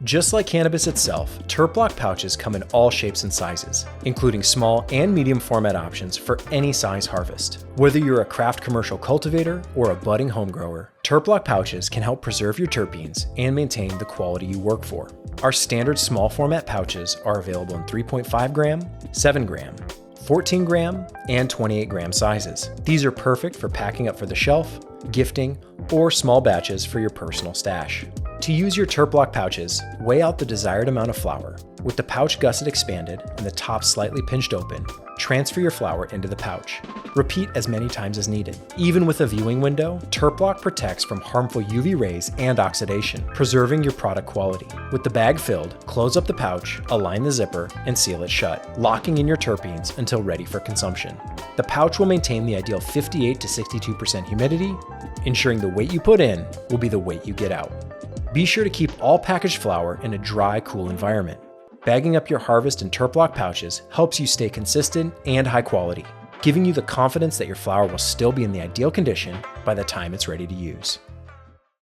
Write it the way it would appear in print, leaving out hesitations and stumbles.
Just like cannabis itself, TerpLoc pouches come in all shapes and sizes, including small and medium format options for any size harvest. Whether you're a craft commercial cultivator or a budding home grower, TerpLoc pouches can help preserve your terpenes and maintain the quality you work for. Our standard small format pouches are available in 3.5 gram, 7 gram, 14 gram, and 28 gram sizes. These are perfect for packing up for the shelf, gifting, or small batches for your personal stash. To use your TerpLoc pouches, weigh out the desired amount of flower. With the pouch gusset expanded and the top slightly pinched open, transfer your flower into the pouch. Repeat as many times as needed. Even with a viewing window, TerpLoc protects from harmful UV rays and oxidation, preserving your product quality. With the bag filled, close up the pouch, align the zipper, and seal it shut, locking in your terpenes until ready for consumption. The pouch will maintain the ideal 58 to 62% humidity, ensuring the weight you put in will be the weight you get out. Be sure to keep all packaged flower in a dry, cool environment. Bagging up your harvest in TerpLoc pouches helps you stay consistent and high quality, giving you the confidence that your flower will still be in the ideal condition by the time it's ready to use.